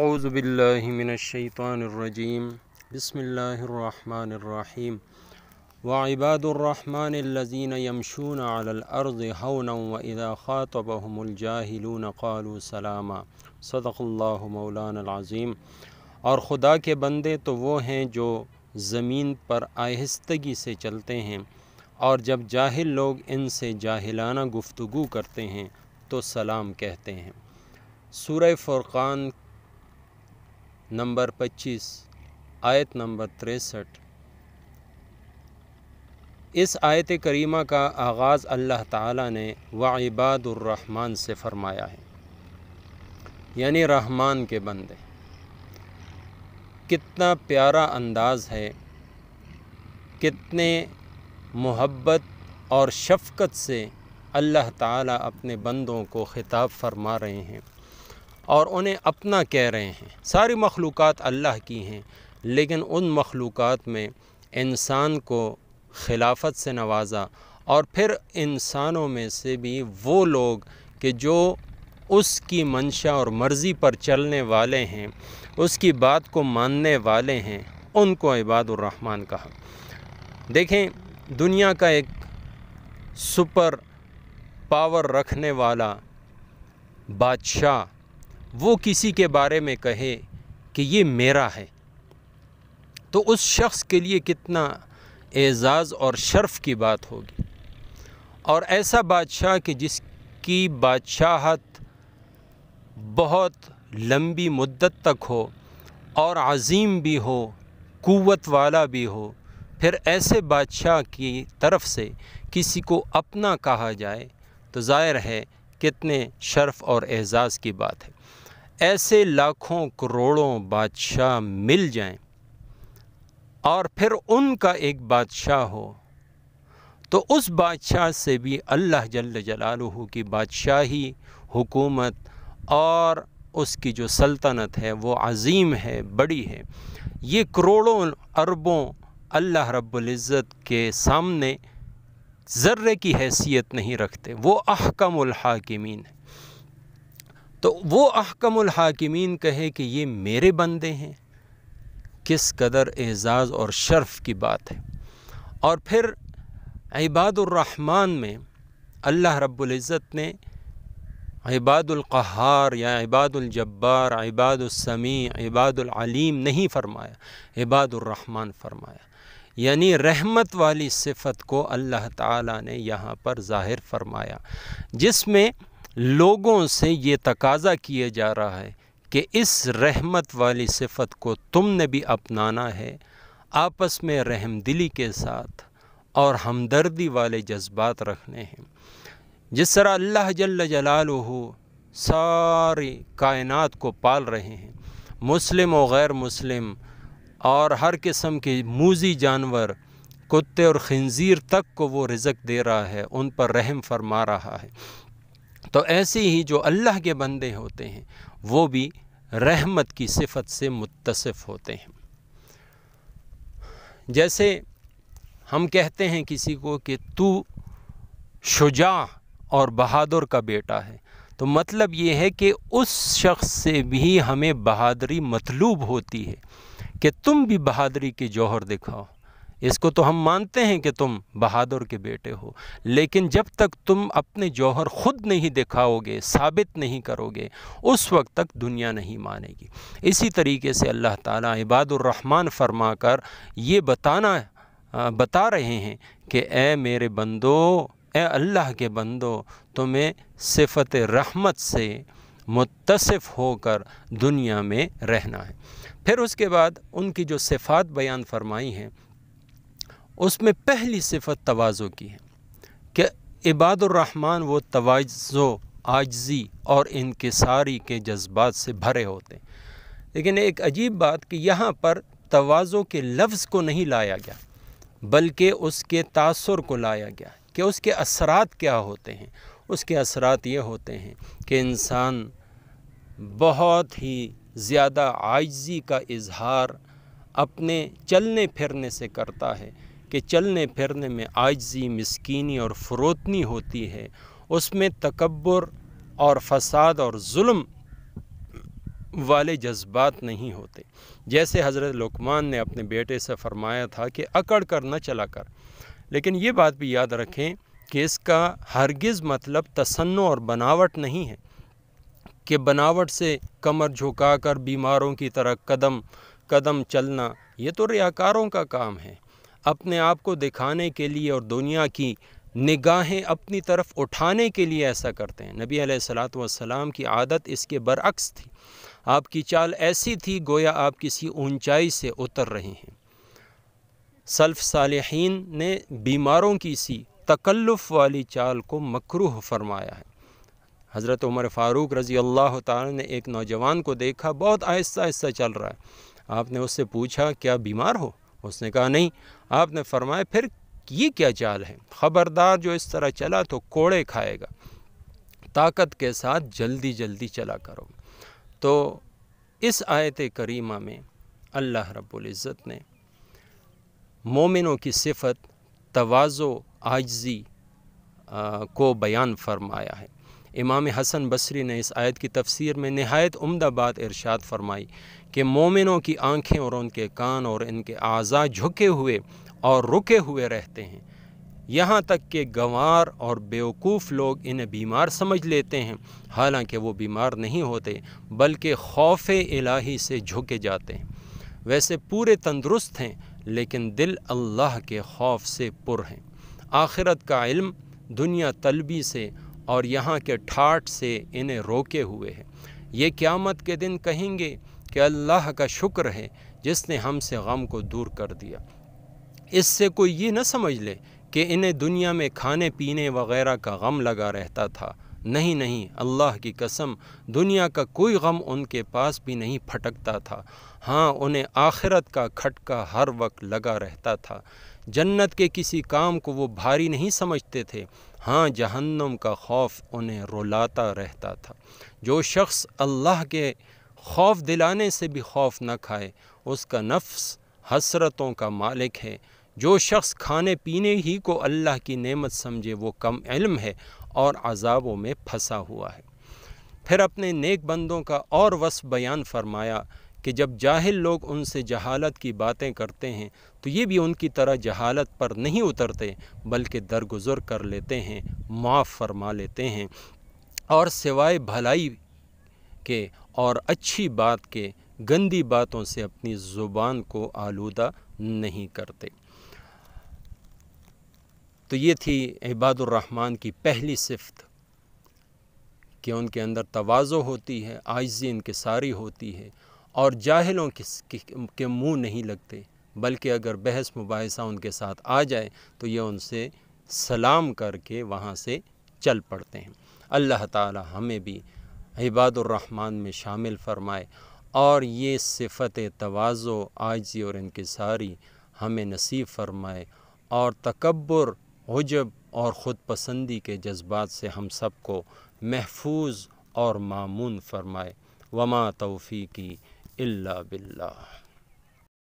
اعوذ باللہ من الشیطان الرجیم بسم اللہ الرحمن الرحیم وعباد الرحمن الذین یمشون علی الارض ہونا واذا خاطبهم الجاہلون قالوا سلاما صدق اللہ مولانا العظیم۔ اور خدا کے بندے تو وہ ہیں جو زمین پر آہستگی سے چلتے ہیں، اور جب جاہل لوگ ان سے جاہلانہ گفتگو کرتے ہیں تو سلام کہتے ہیں۔ سورہ فرقان نمبر 25 آیت نمبر 63۔ اس آیت کریمہ کا آغاز اللہ تعالیٰ نے وعباد الرحمن سے فرمایا ہے، یعنی رحمان کے بندے۔ کتنا پیارا انداز ہے، کتنے محبت اور شفقت سے اللہ تعالیٰ اپنے بندوں کو خطاب فرما رہے ہیں اور انہیں اپنا کہہ رہے ہیں۔ ساری مخلوقات اللہ کی ہیں، لیکن ان مخلوقات میں انسان کو خلافت سے نوازا، اور پھر انسانوں میں سے بھی وہ لوگ کہ جو اس کی منشا اور مرضی پر چلنے والے ہیں، اس کی بات کو ماننے والے ہیں، ان کو عباد الرحمن کہا۔ دیکھیں، دنیا کا ایک سپر پاور رکھنے والا بادشاہ وہ کسی کے بارے میں کہے کہ یہ میرا ہے، تو اس شخص کے لیے کتنا اعزاز اور شرف کی بات ہوگی۔ اور ایسا بادشاہ کہ جس کی بادشاہت بہت لمبی مدت تک ہو اور عظیم بھی ہو، قوت والا بھی ہو، پھر ایسے بادشاہ کی طرف سے کسی کو اپنا کہا جائے تو ظاہر ہے کتنے شرف اور اعزاز کی بات ہے۔ ایسے لاکھوں کروڑوں بادشاہ مل جائیں اور پھر ان کا ایک بادشاہ ہو، تو اس بادشاہ سے بھی اللہ جل جلالہ کی بادشاہی، حکومت اور اس کی جو سلطنت ہے وہ عظیم ہے، بڑی ہے۔ یہ کروڑوں اربوں اللہ رب العزت کے سامنے ذرے کی حیثیت نہیں رکھتے، وہ احکم الحاکمین ہے۔ تو وہ احکم الحاکمین کہے کہ یہ میرے بندے ہیں، کس قدر اعزاز اور شرف کی بات ہے۔ اور پھر عباد الرحمن میں اللہ رب العزت نے عباد القہار یا عباد الجبار، عباد السمیع، عباد العلیم نہیں فرمایا، عباد الرحمن فرمایا، یعنی رحمت والی صفت کو اللہ تعالیٰ نے یہاں پر ظاہر فرمایا، جس میں لوگوں سے یہ تقاضا کیا جا رہا ہے کہ اس رحمت والی صفت کو تم نے بھی اپنانا ہے، آپس میں رحم دلی کے ساتھ اور ہمدردی والے جذبات رکھنے ہیں۔ جس طرح اللہ جل جلالہ ساری کائنات کو پال رہے ہیں، مسلم و غیر مسلم اور ہر قسم کے موذی جانور، کتے اور خنزیر تک کو وہ رزق دے رہا ہے، ان پر رحم فرما رہا ہے، تو ایسے ہی جو اللہ کے بندے ہوتے ہیں وہ بھی رحمت کی صفت سے متصف ہوتے ہیں۔ جیسے ہم کہتے ہیں کسی کو کہ تو شجاع اور بہادر کا بیٹا ہے، تو مطلب یہ ہے کہ اس شخص سے بھی ہمیں بہادری مطلوب ہوتی ہے کہ تم بھی بہادری کے جوہر دکھاؤ۔ اس کو تو ہم مانتے ہیں کہ تم بہادر کے بیٹے ہو، لیکن جب تک تم اپنے جوہر خود نہیں دکھاؤ گے، ثابت نہیں کرو گے، اس وقت تک دنیا نہیں مانے گی۔ اسی طریقے سے اللہ تعالیٰ عباد الرحمن فرما کر یہ بتا رہے ہیں کہ اے میرے بندو، اے اللہ کے بندو، تمہیں صفت رحمت سے متصف ہو کر دنیا میں رہنا ہے۔ پھر اس کے بعد ان کی جو صفات بیان فرمائی ہیں، اس میں پہلی صفت تواضع کی ہے کہ عباد الرحمن وہ تواضع، عاجزی اور انکساری کے جذبات سے بھرے ہوتے ہیں۔ لیکن ایک عجیب بات کہ یہاں پر تواضع کے لفظ کو نہیں لایا گیا، بلکہ اس کے تاثر کو لایا گیا کہ اس کے اثرات کیا ہوتے ہیں۔ اس کے اثرات یہ ہوتے ہیں کہ انسان بہت ہی زیادہ عاجزی کا اظہار اپنے چلنے پھرنے سے کرتا ہے، کہ چلنے پھرنے میں عاجزی، مسکینی اور فروتنی ہوتی ہے، اس میں تکبر اور فساد اور ظلم والے جذبات نہیں ہوتے۔ جیسے حضرت لقمان نے اپنے بیٹے سے فرمایا تھا کہ اکڑ کر نہ چلا کر، لیکن یہ بات بھی یاد رکھیں کہ اس کا ہرگز مطلب تصنع اور بناوٹ نہیں ہے کہ بناوٹ سے کمر جھکا کر بیماروں کی طرح قدم قدم چلنا، یہ تو ریاکاروں کا کام ہے۔ اپنے آپ کو دکھانے کے لیے اور دنیا کی نگاہیں اپنی طرف اٹھانے کے لیے ایسا کرتے ہیں۔ نبی علیہ الصلاۃ والسلام کی عادت اس کے برعکس تھی۔ آپ کی چال ایسی تھی گویا آپ کسی اونچائی سے اتر رہے ہیں۔ سلف صالحین نے بیماروں کی سی تکلف والی چال کو مکروہ فرمایا ہے۔ حضرت عمر فاروق رضی اللہ تعالی نے ایک نوجوان کو دیکھا، بہت آہستہ آہستہ چل رہا ہے۔ آپ نے اس سے پوچھا کیا بیمار ہو؟ اس نے کہا نہیں۔ آپ نے فرمایا پھر یہ کیا چال ہے؟ خبردار جو اس طرح چلا تو کوڑے کھائے گا۔ طاقت کے ساتھ جلدی جلدی چلا کرو۔ تو اس آیت کریمہ میں اللہ رب العزت نے مومنوں کی صفت تواضع عاجزی کو بیان فرمایا ہے۔ امام حسن بصری نے اس آیت کی تفسیر میں نہایت عمدہ بات ارشاد فرمائی کہ مومنوں کی آنکھیں اور ان کے کان اور ان کے اعضاء جھکے ہوئے اور رکے ہوئے رہتے ہیں، یہاں تک کہ گنوار اور بیوقوف لوگ انہیں بیمار سمجھ لیتے ہیں، حالانکہ وہ بیمار نہیں ہوتے بلکہ خوف الہی سے جھکے جاتے ہیں۔ ویسے پورے تندرست ہیں لیکن دل اللہ کے خوف سے پر ہیں۔ آخرت کا علم دنیا طلبی سے اور یہاں کے ٹھاٹ سے انہیں روکے ہوئے ہے۔ یہ قیامت کے دن کہیں گے کہ اللہ کا شکر ہے جس نے ہم سے غم کو دور کر دیا۔ اس سے کوئی یہ نہ سمجھ لے کہ انہیں دنیا میں کھانے پینے وغیرہ کا غم لگا رہتا تھا۔ نہیں نہیں، اللہ کی قسم دنیا کا کوئی غم ان کے پاس بھی نہیں پھٹکتا تھا۔ ہاں، انہیں آخرت کا کھٹکا ہر وقت لگا رہتا تھا۔ جنت کے کسی کام کو وہ بھاری نہیں سمجھتے تھے۔ ہاں، جہنم کا خوف انہیں رلاتا رہتا تھا۔ جو شخص اللہ کے خوف دلانے سے بھی خوف نہ کھائے اس کا نفس حسرتوں کا مالک ہے۔ جو شخص کھانے پینے ہی کو اللہ کی نعمت سمجھے وہ کم علم ہے اور عذابوں میں پھنسا ہوا ہے۔ پھر اپنے نیک بندوں کا اور وصف بیان فرمایا کہ جب جاہل لوگ ان سے جہالت کی باتیں کرتے ہیں تو یہ بھی ان کی طرح جہالت پر نہیں اترتے بلکہ درگزر کر لیتے ہیں، معاف فرما لیتے ہیں اور سوائے بھلائی کے اور اچھی بات کے گندی باتوں سے اپنی زبان کو آلودہ نہیں کرتے۔ تو یہ تھی عباد الرحمن کی پہلی صفت کہ ان کے اندر تواضع ہوتی ہے، عاجزی انکساری ہوتی ہے اور جاہلوں کے منہ نہیں لگتے، بلکہ اگر بحث مباحثہ ان کے ساتھ آ جائے تو یہ ان سے سلام کر کے وہاں سے چل پڑتے ہیں۔ اللہ تعالی ہمیں بھی عباد الرحمن میں شامل فرمائے اور یہ صفت تواضع، عاجزی اور انکساری ہمیں نصیب فرمائے اور تکبر، عجب اور خود پسندی کے جذبات سے ہم سب کو محفوظ اور مامون فرمائے۔ وما توفیقی الا باللہ۔